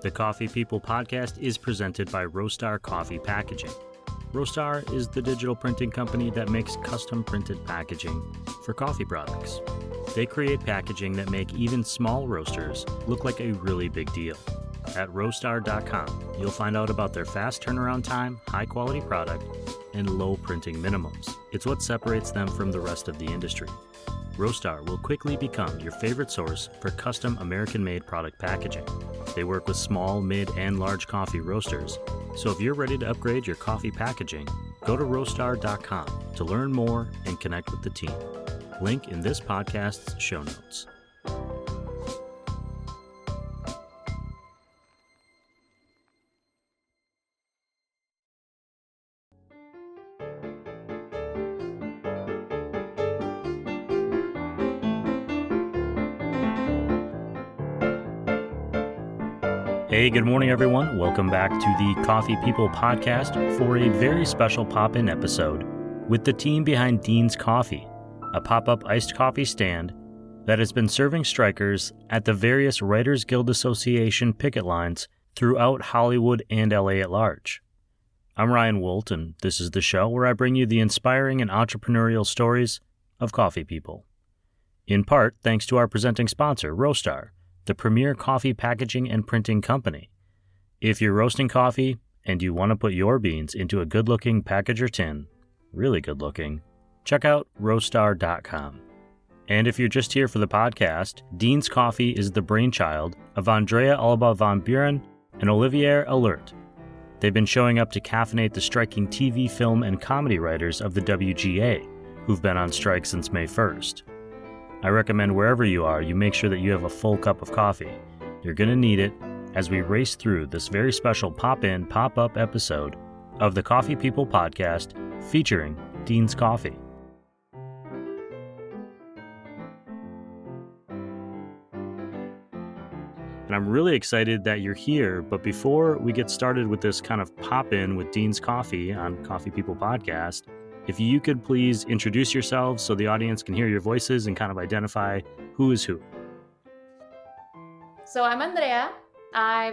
The Coffee People podcast is presented by Roastery Coffee Packaging. Roastery is the digital printing company that makes custom printed packaging for coffee products. They create packaging that make even small roasters look like a really big deal. At roastery.com, you'll find out about their fast turnaround time, high-quality product, and low printing minimums. It's what separates them from the rest of the industry. Roastery will quickly become your favorite source for custom American-made product packaging. They work with small, mid, and large coffee roasters, so if you're ready to upgrade your coffee packaging, go to roastery.com to learn more and connect with the team. Link in this podcast's show notes. Hey, good morning, everyone. Welcome back to the Coffee People podcast for a very special pop-in episode with the team behind Dean's Coffee, a pop-up iced coffee stand that has been serving strikers at the various Writers Guild Association picket lines throughout Hollywood and LA at large. I'm Ryan Woldt, and this is the show where I bring you the inspiring and entrepreneurial stories of coffee people. In part, thanks to our presenting sponsor, Roastery, the premier coffee packaging and printing company. If you're roasting coffee and you want to put your beans into a good-looking package or tin, really good-looking, check out roastery.com. And if you're just here for the podcast, Dean's Coffee is the brainchild of Andrea Alba-von Buren and Olivier Alerte. They've been showing up to caffeinate the striking TV, film, and comedy writers of the WGA, who've been on strike since May 1st. I recommend wherever you are, you make sure that you have a full cup of coffee. You're going to need it as we race through this very special pop-in, pop-up episode of the Coffee People podcast featuring Dean's Coffee. And I'm really excited that you're here, but before we get started with this kind of pop-in with Dean's Coffee on Coffee People podcast, if you could please introduce yourselves so the audience can hear your voices and kind of identify who is who. So I'm Andrea.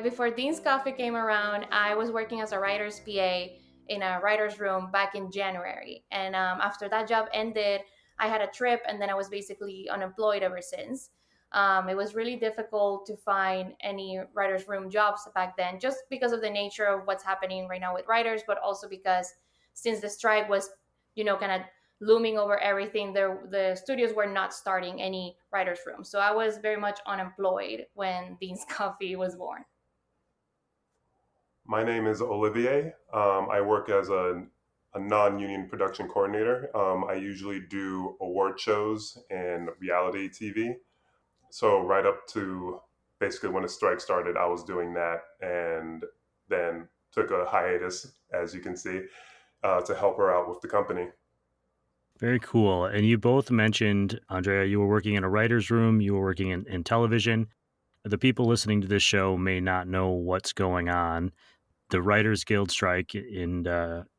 Before Dean's Coffee came around, I was working as a writer's PA in a writer's room back in January. And after that job ended, I had a trip and then I was basically unemployed ever since. It was really difficult to find any writer's room jobs back then, just because of the nature of what's happening right now with writers, but also because since the strike was kind of looming over everything, the studios were not starting any writer's room. So I was very much unemployed when Dean's Coffee was born. My name is Olivier. I work as a non-union production coordinator. I usually do award shows and reality TV. So right up to basically when the strike started, I was doing that and then took a hiatus, as you can see, to help her out with the company. Very cool. And you both mentioned, Andrea, you were working in a writer's room, you were working in television. The people listening to this show may not know what's going on. The Writers Guild strike in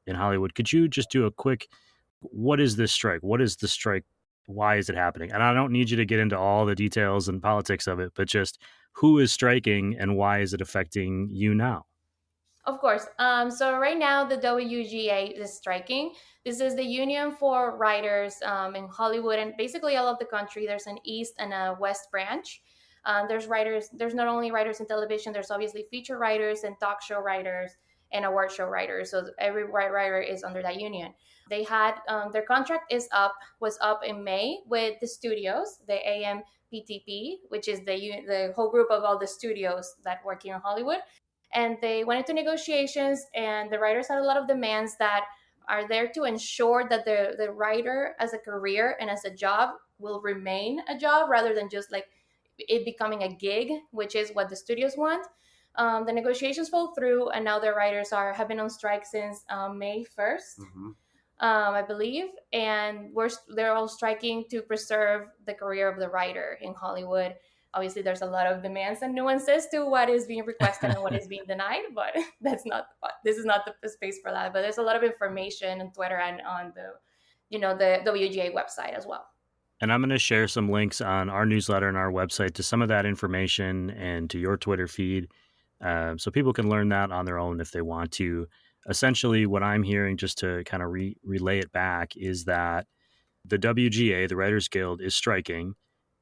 Hollywood. Could you just do a quick, what is this strike? What is the strike? Why is it happening? And I don't need you to get into all the details and politics of it, but just who is striking and why is it affecting you now? Of course. So right now, the WGA is striking. This is the union for writers in Hollywood and basically all of the country. There's an East and a West branch. There's writers. There's not only writers in television. There's obviously feature writers and talk show writers and award show writers. So every writer is under that union. They had their contract was up in May with the studios, the AMPTP, which is the whole group of all the studios that work here in Hollywood. And they went into negotiations, and the writers had a lot of demands that are there to ensure that the writer as a career and as a job will remain a job rather than just like it becoming a gig, which is what the studios want. The negotiations fell through, and now the writers have been on strike since May 1st, I believe. And they're all striking to preserve the career of the writer in Hollywood. Obviously, there's a lot of demands and nuances to what is being requested and what is being denied, but this is not the space for that. But there's a lot of information on Twitter and on the WGA website as well. And I'm going to share some links on our newsletter and our website to some of that information and to your Twitter feed. So people can learn that on their own if they want to. Essentially, what I'm hearing, just to kind of relay it back, is that the WGA, the Writers Guild, is striking,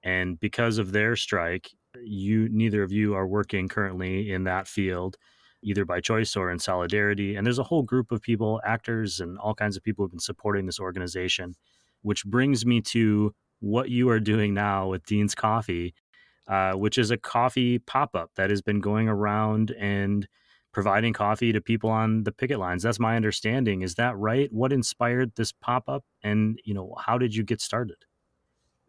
and because of their strike, neither of you are working currently in that field, either by choice or in solidarity. And there's a whole group of people, actors, and all kinds of people who've been supporting this organization, which brings me to what you are doing now with Dean's Coffee, which is a coffee pop-up that has been going around and providing coffee to people on the picket lines. That's my understanding. Is that right? What inspired this pop-up, and how did you get started?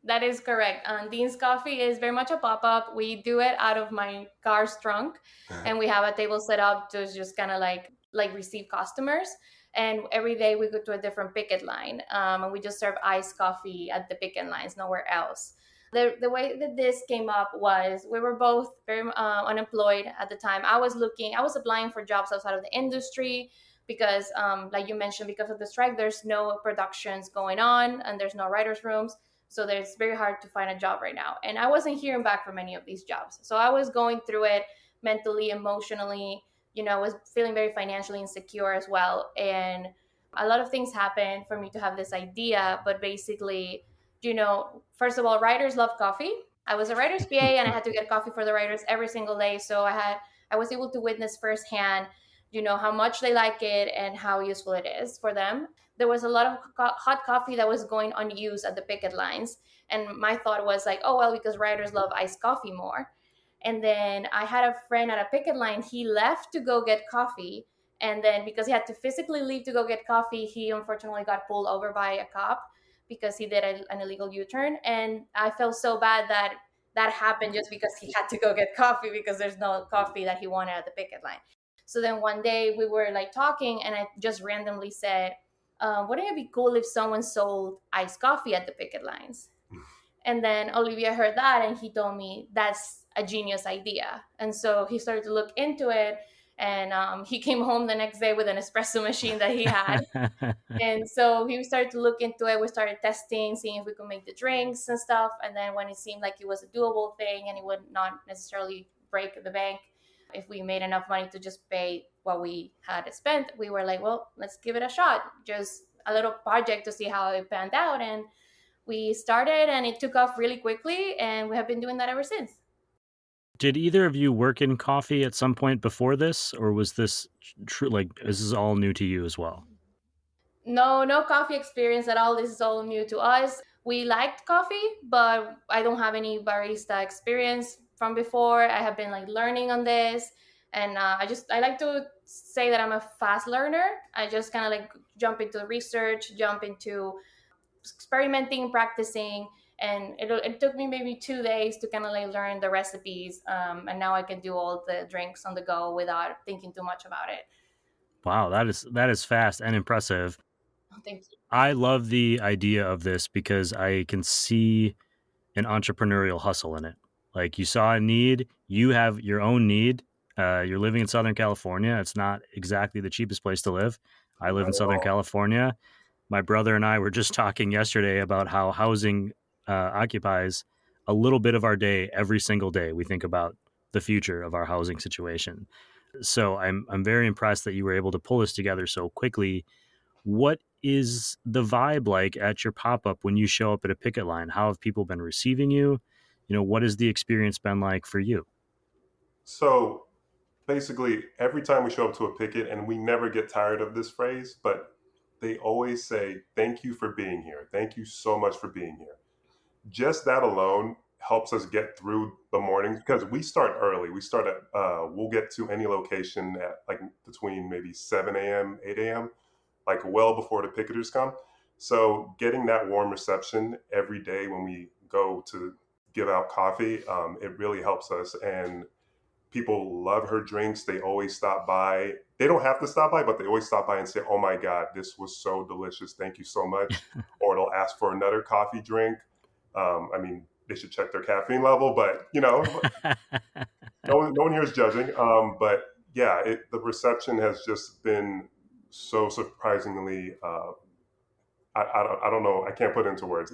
That is correct. Dean's Coffee is very much a pop-up. We do it out of my car's trunk, and we have a table set up to just kind of like receive customers. And every day we go to a different picket line, and we just serve iced coffee at the picket lines, nowhere else. The way that this came up was we were both very unemployed at the time. I was applying for jobs outside of the industry because, like you mentioned, because of the strike, there's no productions going on and there's no writers' rooms. So it's very hard to find a job right now. And I wasn't hearing back from any of these jobs. So I was going through it mentally, emotionally, I was feeling very financially insecure as well. And a lot of things happened for me to have this idea. But basically, first of all, writers love coffee. I was a writer's PA and I had to get coffee for the writers every single day. So I was able to witness firsthand, how much they like it and how useful it is for them. There was a lot of hot coffee that was going unused at the picket lines. And my thought was like, oh, well, because writers love iced coffee more. And then I had a friend at a picket line. He left to go get coffee. And then because he had to physically leave to go get coffee, he unfortunately got pulled over by a cop because he did an illegal U-turn. And I felt so bad that happened just because he had to go get coffee because there's no coffee that he wanted at the picket line. So then one day we were like talking and I just randomly said, wouldn't it be cool if someone sold iced coffee at the picket lines? And then Olivier heard that and he told me that's a genius idea. And so he started to look into it. And he came home the next day with an espresso machine that he had. And so he started to look into it. We started testing, seeing if we could make the drinks and stuff. And then when it seemed like it was a doable thing and it would not necessarily break the bank, if we made enough money to just pay what we had spent, we were like, well, let's give it a shot. Just a little project to see how it panned out. And we started and it took off really quickly. And we have been doing that ever since. Did either of you work in coffee at some point before this, or was this true? Like, this is all new to you as well? No coffee experience at all. This is all new to us. We liked coffee, but I don't have any barista experience from before. I have been like learning on this. And I like to say that I'm a fast learner. I just kind of like jump into research, jump into experimenting, practicing. And it took me maybe 2 days to kind of like learn the recipes. And now I can do all the drinks on the go without thinking too much about it. Wow, that is fast and impressive. Thank you. I love the idea of this because I can see an entrepreneurial hustle in it. Like, you saw a need, you have your own need. You're living in Southern California. It's not exactly the cheapest place to live. I live in Southern California. My brother and I were just talking yesterday about how housing occupies a little bit of our day every single day. We think about the future of our housing situation. So I'm very impressed that you were able to pull this together so quickly. What is the vibe like at your pop-up when you show up at a picket line? How have people been receiving you? What has the experience been like for you? So basically, every time we show up to a picket, and we never get tired of this phrase, but they always say, thank you for being here. Thank you so much for being here. Just that alone helps us get through the morning because we start early. We start at, we'll get to any location at like between maybe 7 a.m., 8 a.m., like well before the picketers come. So getting that warm reception every day when we go to give out coffee, it really helps us. And people love her drinks. They always stop by. They don't have to stop by, but they always stop by and say, oh my God, this was so delicious. Thank you so much. Or they'll ask for another coffee drink. I mean, they should check their caffeine level, but no one here is judging. But yeah, the reception has just been so surprisingly, I don't know. I can't put it into words.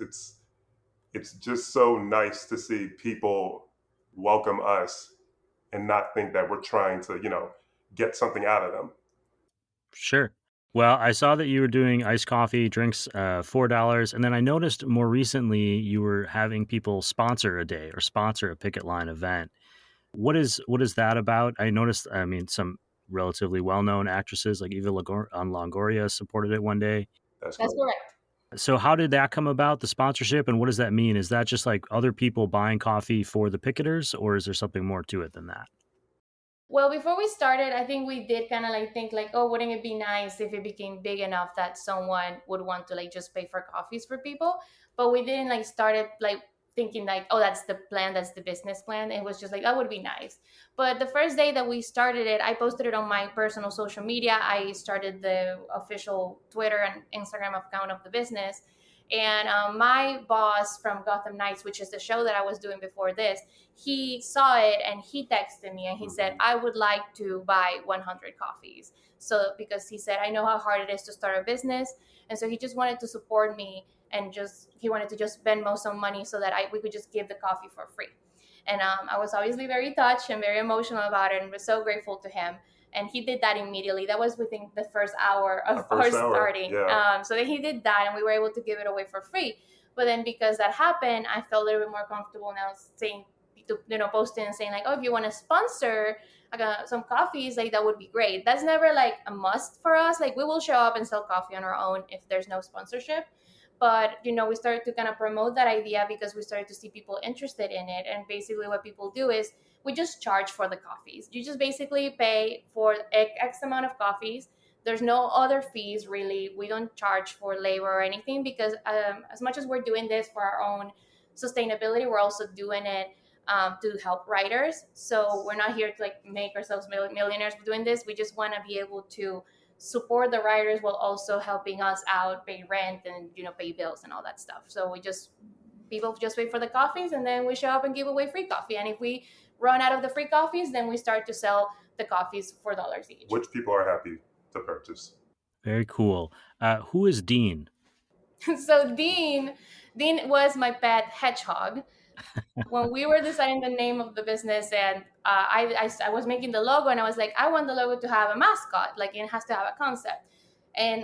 It's just so nice to see people welcome us and not think that we're trying to, get something out of them. Sure. Well, I saw that you were doing iced coffee drinks, $4, and then I noticed more recently you were having people sponsor a day or sponsor a picket line event. What is that about? I noticed, I mean, some relatively well-known actresses like Longoria supported it one day. That's That's correct. correct. So how did that come about, the sponsorship, and what does that mean? Is that just like other people buying coffee for the picketers, or is there something more to it than that? Well, before we started, I think we did kind of like think like, oh, wouldn't it be nice if it became big enough that someone would want to like just pay for coffees for people? But we didn't like started like thinking like, oh, that's the plan, that's the business plan. It was just like that would be nice. But the first day that we started it, I posted it on my personal social media. I started the official Twitter and Instagram account of the business. And my boss from Gotham Nights, which is the show that I was doing before this, he saw it and he texted me and he said, I would like to buy 100 coffees. So, because he said, I know how hard it is to start a business. And so he just wanted to support me and he wanted to just Venmo some money so that we could just give the coffee for free. And I was obviously very touched and very emotional about it and was so grateful to him. And he did that immediately. That was within the first hour of our starting. Yeah. So then he did that and we were able to give it away for free. But then because that happened, I felt a little bit more comfortable now saying, posting and saying like, oh, if you want to sponsor some coffees, like that would be great. That's never like a must for us. Like we will show up and sell coffee on our own if there's no sponsorship. But, we started to kind of promote that idea because we started to see people interested in it. And basically what people do is we just charge for the coffees. You just basically pay for X amount of coffees. There's no other fees really. We don't charge for labor or anything because as much as we're doing this for our own sustainability, we're also doing it to help writers. So we're not here to like make ourselves millionaires doing this. We just want to be able to support the writers while also helping us out, pay rent and pay bills and all that stuff. So people just wait for the coffees and then we show up and give away free coffee. And if we run out of the free coffees, then we start to sell the coffees for $4 each, which people are happy to purchase. Very cool. Who is Dean? So Dean was my pet hedgehog. When we were deciding the name of the business and I was making the logo and I was like, I want the logo to have a mascot, like it has to have a concept. And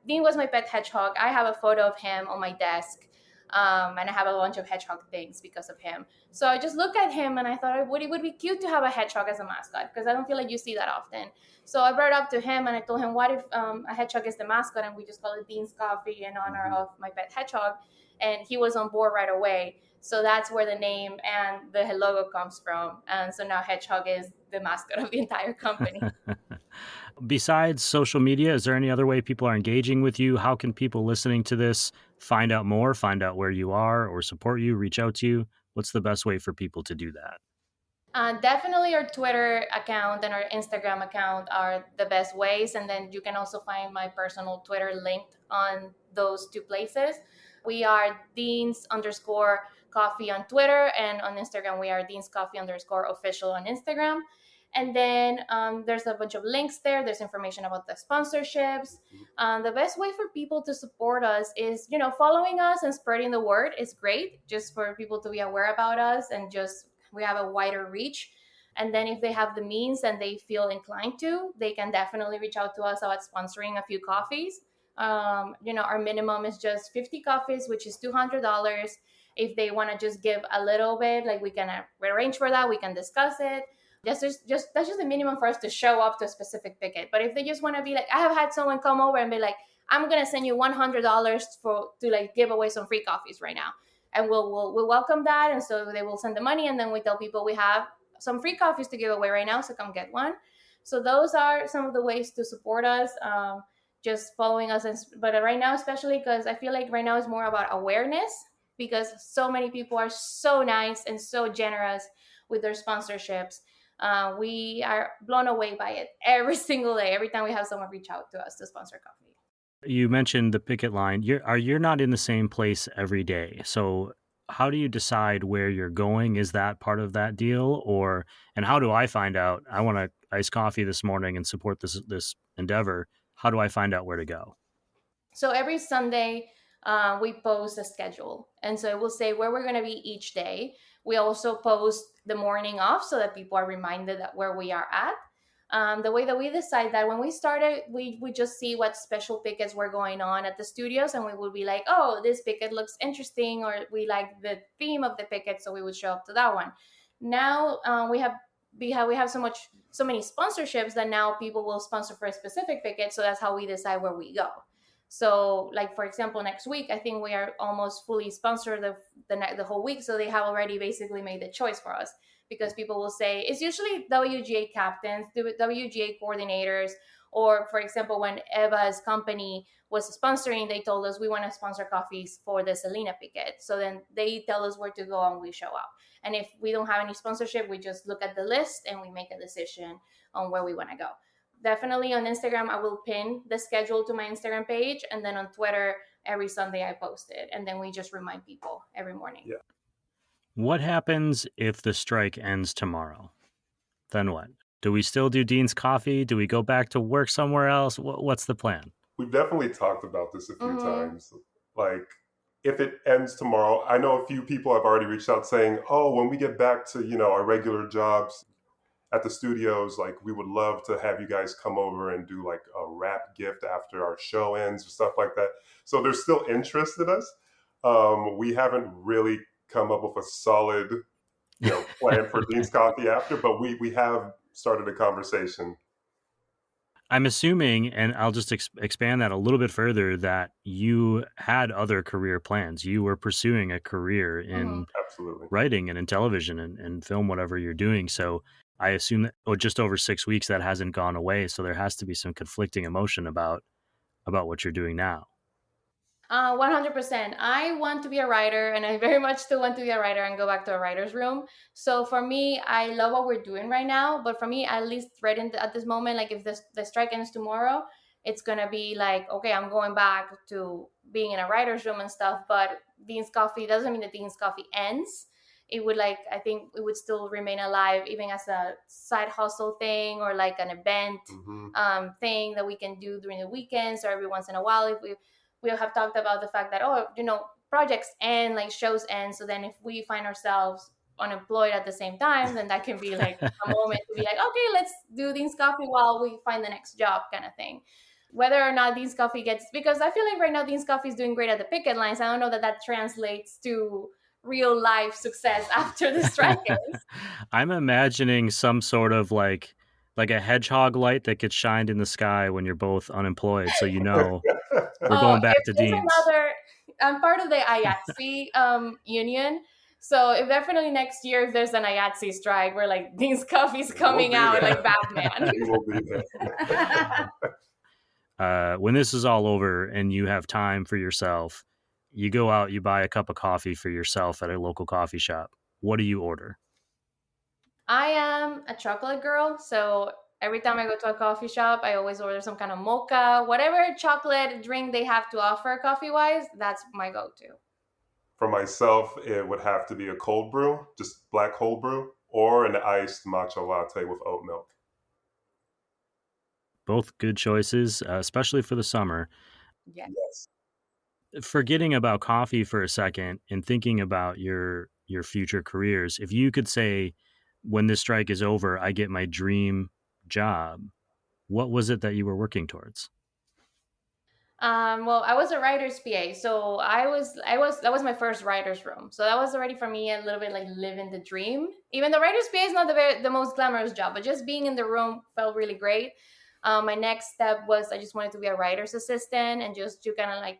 Dean was my pet hedgehog. I have a photo of him on my desk. And I have a bunch of hedgehog things because of him. So I just looked at him and I thought it would be cute to have a hedgehog as a mascot because I don't feel like you see that often. So I brought it up to him and I told him, what if a hedgehog is the mascot and we just call it Dean's Coffee in honor of my pet hedgehog? And he was on board right away. So that's where the name and the logo comes from. And so now Hedgehog is the mascot of the entire company. Besides social media, is there any other way people are engaging with you? How can people listening to this find out more, find out where you are or support you, reach out to you? What's the best way for people to do that? Definitely our Twitter account and our Instagram account are the best ways. And then you can also find my personal Twitter linked on those two places. We are Deans_Coffee on Twitter, and on Instagram, we are Deans_Coffee_official on Instagram. And then there's a bunch of links there. There's information about the sponsorships. The best way for people to support us is, following us and spreading the word is great, just for people to be aware about us and just we have a wider reach. And then if they have the means and they feel inclined to, they can definitely reach out to us about sponsoring a few coffees. Our minimum is just 50 coffees, which is $200. If they want to just give a little bit, like we can arrange for that, we can discuss it. That's just the minimum for us to show up to a specific picket. But if they just want to be like, I have had someone come over and be like, I'm gonna send you $100 to like give away some free coffees right now, and we'll welcome that. And so they will send the money, and then we tell people we have some free coffees to give away right now, so come get one. So those are some of the ways to support us. Just following us. But right now, especially because I feel like right now is more about awareness because so many people are so nice and so generous with their sponsorships. We are blown away by it every single day, every time we have someone reach out to us to sponsor coffee. You mentioned the picket line. You're not in the same place every day. So how do you decide where you're going? Is that part of that deal? And how do I find out I want to ice coffee this morning and support this endeavor? How do I find out where to go? So every Sunday, we post a schedule. And so it will say where we're going to be each day. We also post the morning off so that people are reminded that where we are at. The way that we decide that when we started, we just see what special pickets were going on at the studios, and we would be like, oh, this picket looks interesting, or we like the theme of the picket, so we would show up to that one. Now we have so many sponsorships that now people will sponsor for a specific picket, so that's how we decide where we go. So, like for example, next week I think we are almost fully sponsored the whole week, so they have already basically made the choice for us, because people will say it's usually WGA captains, WGA coordinators, or for example, when Eva's company was sponsoring, they told us we want to sponsor coffees for the Selena Picket. So then they tell us where to go and we show up. And if we don't have any sponsorship, we just look at the list and we make a decision on where we want to go. Definitely on Instagram, I will pin the schedule to my Instagram page. And then on Twitter, every Sunday I post it. And then we just remind people every morning. Yeah. What happens if the strike ends tomorrow? Then what? Do we still do Dean's Coffee? Do we go back to work somewhere else? What's the plan? We've definitely talked about this a few times. Like, if it ends tomorrow, I know a few people have already reached out saying, oh, when we get back to, our regular jobs at the studios, like, we would love to have you guys come over and do like a wrap gift after our show ends or stuff like that. So there's still interest in us. We haven't really come up with a solid, plan for Dean's Coffee after, but we have started a conversation. I'm assuming, and I'll just expand that a little bit further, that you had other career plans. You were pursuing a career in Absolutely. writing and in television and film, whatever you're doing. So I assume that just over 6 weeks, that hasn't gone away. So there has to be some conflicting emotion about what you're doing now. 100%. I want to be a writer, and I very much still want to be a writer and go back to a writer's room. So for me, I love what we're doing right now. But for me, at least at this moment, like if the strike ends tomorrow, it's going to be like, okay, I'm going back to being in a writer's room and stuff. But Dean's Coffee doesn't mean that Dean's Coffee ends. It would I think it would still remain alive, even as a side hustle thing or like an event thing that we can do during the weekends or every once in a while. If we have talked about the fact that, projects end, like shows end. So then if we find ourselves unemployed at the same time, then that can be like a moment to be like, okay, let's do Dean's Coffee while we find the next job kind of thing. Whether or not Dean's Coffee because I feel like right now Dean's Coffee is doing great at the picket lines. I don't know that translates to real life success after the strike ends. I'm imagining some sort of like a hedgehog light that gets shined in the sky when you're both unemployed. So we're going back to Dean's. I'm part of the IATSE union. So if definitely next year, if there's an IATSE strike, we're like, Dean's Coffee's coming out like Batman. We will be there. When this is all over and you have time for yourself, you go out, you buy a cup of coffee for yourself at a local coffee shop. What do you order? I am a chocolate girl, so every time I go to a coffee shop, I always order some kind of mocha, whatever chocolate drink they have to offer coffee-wise, that's my go-to. For myself, it would have to be a cold brew, just black cold brew, or an iced matcha latte with oat milk. Both good choices, especially for the summer. Yes. Forgetting about coffee for a second and thinking about your future careers, if you could say, when this strike is over, I get my dream job, what was it that you were working towards? Well, I was a writer's PA, so that was my first writer's room. So that was already for me a little bit like living the dream. Even though writer's PA is not the most glamorous job, but just being in the room felt really great. My next step was I just wanted to be a writer's assistant and just to kind of like,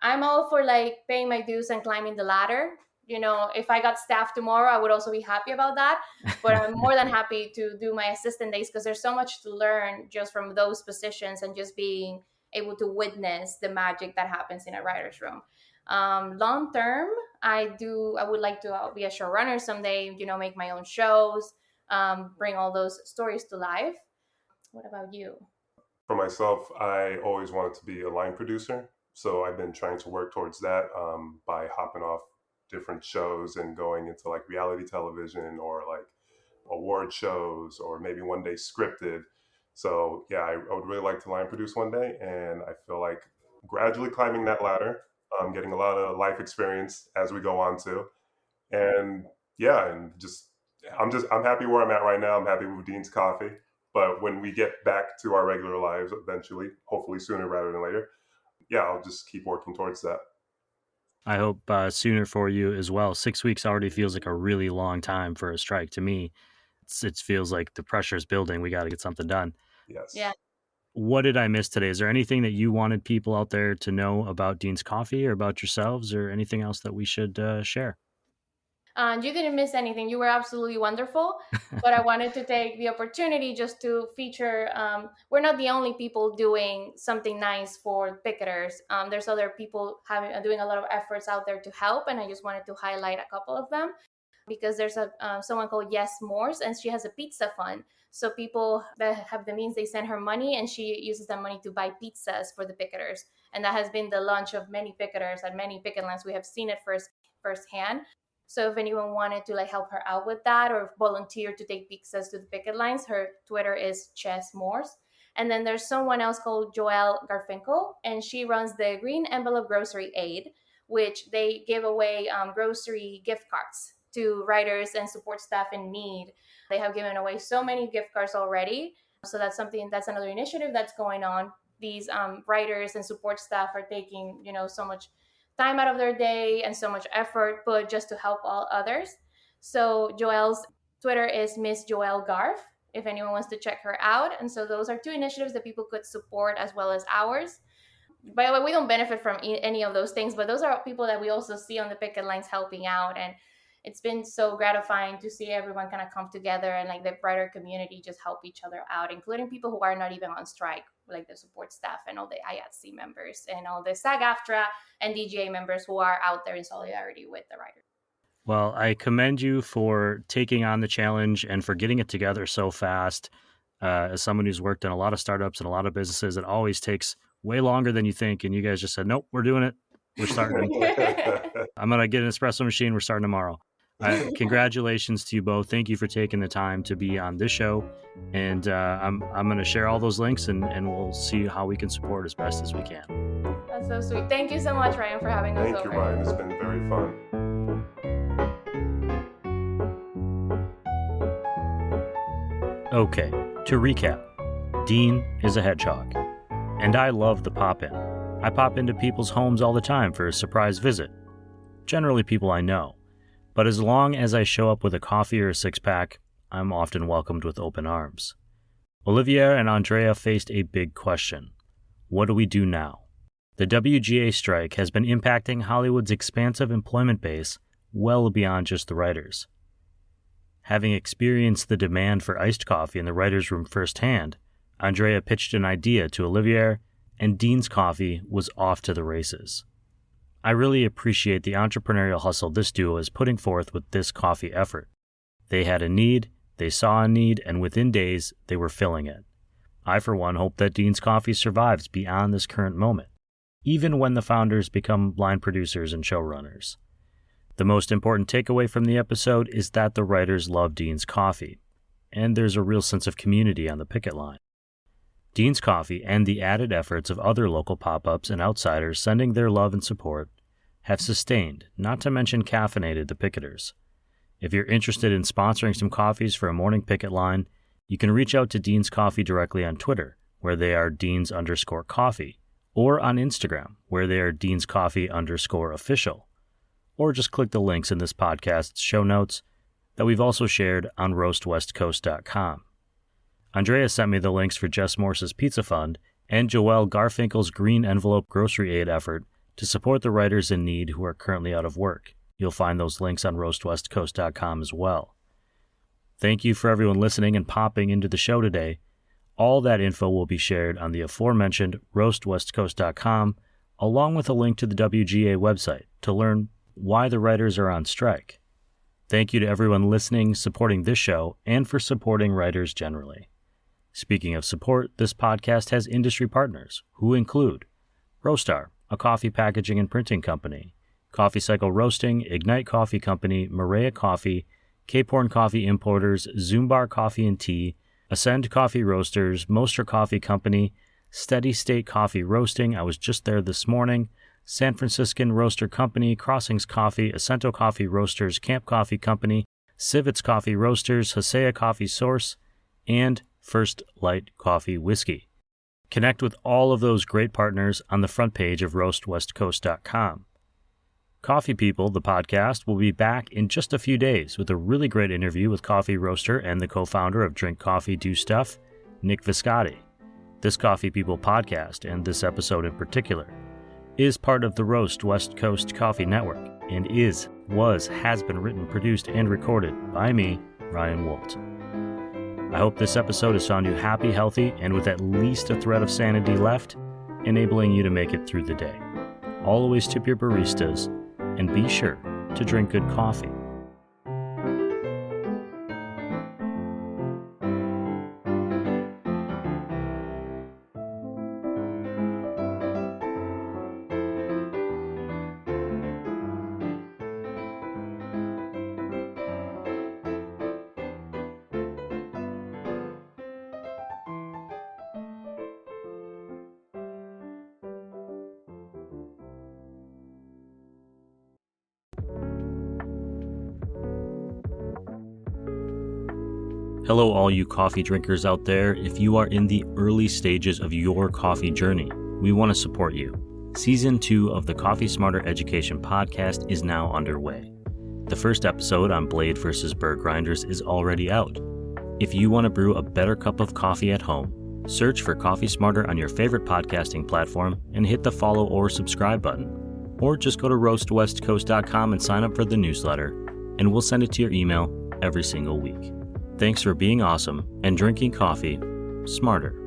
I'm all for like paying my dues and climbing the ladder. If I got staff tomorrow, I would also be happy about that. But I'm more than happy to do my assistant days because there's so much to learn just from those positions and just being able to witness the magic that happens in a writer's room. Long term, I would like to be a showrunner someday, make my own shows, bring all those stories to life. What about you? For myself, I always wanted to be a line producer. So I've been trying to work towards that by hopping off different shows and going into like reality television or like award shows or maybe one day scripted. So yeah, I would really like to line produce one day, and I feel like gradually climbing that ladder. getting a lot of life experience as we go on too. And yeah, and I'm happy where I'm at right now. I'm happy with Dean's Coffee. But when we get back to our regular lives eventually, hopefully sooner rather than later, yeah, I'll just keep working towards that. I hope sooner for you as well. 6 weeks already feels like a really long time for a strike to me. It feels like the pressure is building. We got to get something done. Yes. Yeah. What did I miss today? Is there anything that you wanted people out there to know about Dean's Coffee or about yourselves or anything else that we should share? You didn't miss anything. You were absolutely wonderful. But I wanted to take the opportunity just to feature, we're not the only people doing something nice for picketers. There's other people doing a lot of efforts out there to help. And I just wanted to highlight a couple of them because there's someone called Yes Moores, and she has a pizza fund. So people that have the means, they send her money and she uses that money to buy pizzas for the picketers. And that has been the launch of many picketers at many picket lines. We have seen it firsthand. So if anyone wanted to help her out with that or volunteer to take pizzas to the picket lines, her Twitter is Chess Moores. And then there's someone else called Joelle Garfinkel, and she runs the Green Envelope Grocery Aid, which they give away grocery gift cards to writers and support staff in need. They have given away so many gift cards already. So that's another initiative that's going on. These writers and support staff are taking, so much time out of their day and so much effort, but just to help all others. So Joelle's Twitter is Miss Joelle Garf, if anyone wants to check her out. And so those are two initiatives that people could support as well as ours. By the way, we don't benefit from any of those things, but those are people that we also see on the picket lines helping out. And it's been so gratifying to see everyone kind of come together and the writer community just help each other out, including people who are not even on strike, like the support staff and all the IATSE members and all the SAG-AFTRA and DGA members who are out there in solidarity with the writers. Well, I commend you for taking on the challenge and for getting it together so fast. As someone who's worked in a lot of startups and a lot of businesses, it always takes way longer than you think. And you guys just said, nope, we're doing it. We're starting. I'm going to get an espresso machine. We're starting tomorrow. Congratulations to you both. Thank you for taking the time to be on this show. And I'm going to share all those links and we'll see how we can support as best as we can. That's so sweet. Thank you so much, Ryan, for having us over. Thank you, Ryan. It's been very fun. Okay, to recap, Dean is a hedgehog. And I love the pop-in. I pop into people's homes all the time for a surprise visit. Generally people I know. But as long as I show up with a coffee or a six-pack, I'm often welcomed with open arms. Olivier and Andrea faced a big question. What do we do now? The WGA strike has been impacting Hollywood's expansive employment base well beyond just the writers. Having experienced the demand for iced coffee in the writer's room firsthand, Andrea pitched an idea to Olivier, and Dean's Coffee was off to the races. I really appreciate the entrepreneurial hustle this duo is putting forth with this coffee effort. They had a need, they saw a need, and within days, they were filling it. I, for one, hope that Dean's Coffee survives beyond this current moment, even when the founders become line producers and showrunners. The most important takeaway from the episode is that the writers love Dean's Coffee, and there's a real sense of community on the picket line. Dean's Coffee and the added efforts of other local pop-ups and outsiders sending their love and support have sustained, not to mention caffeinated, the picketers. If you're interested in sponsoring some coffees for a morning picket line, you can reach out to Dean's Coffee directly on Twitter, where they are Deans_Coffee, or on Instagram, where they are Deans_Coffee_official, or just click the links in this podcast's show notes that we've also shared on roastwestcoast.com. Andrea sent me the links for Jess Morse's Pizza Fund and Joelle Garfinkel's Green Envelope Grocery Aid effort to support the writers in need who are currently out of work. You'll find those links on roastwestcoast.com as well. Thank you for everyone listening and popping into the show today. All that info will be shared on the aforementioned roastwestcoast.com, along with a link to the WGA website to learn why the writers are on strike. Thank you to everyone listening, supporting this show, and for supporting writers generally. Speaking of support, this podcast has industry partners, who include Roastar, a coffee packaging and printing company, Coffee Cycle Roasting, Ignite Coffee Company, Maria Coffee, Cape Horn Coffee Importers, Zoombar Coffee and Tea, Ascend Coffee Roasters, Moster Coffee Company, Steady State Coffee Roasting, I was just there this morning, San Franciscan Roaster Company, Crossings Coffee, Acento Coffee Roasters, Camp Coffee Company, Civets Coffee Roasters, Hasea Coffee Source, and First Light Coffee Whiskey. Connect with all of those great partners on the front page of roastwestcoast.com. Coffee People, the podcast, will be back in just a few days with a really great interview with coffee roaster and the co-founder of Drink Coffee Do Stuff, Nick Viscotti. This Coffee People podcast, and this episode in particular, is part of the Roast West Coast Coffee Network and has been written, produced, and recorded by me, Ryan Woldt. I hope this episode has found you happy, healthy, and with at least a thread of sanity left, enabling you to make it through the day. Always tip your baristas, and be sure to drink good coffee. Hello, all you coffee drinkers out there. If you are in the early stages of your coffee journey, we want to support you. Season 2 of the Coffee Smarter Education podcast is now underway. The first episode on blade versus burr grinders is already out. If you want to brew a better cup of coffee at home, search for Coffee Smarter on your favorite podcasting platform and hit the follow or subscribe button. Or just go to roastwestcoast.com and sign up for the newsletter, and we'll send it to your email every single week. Thanks for being awesome and drinking coffee smarter.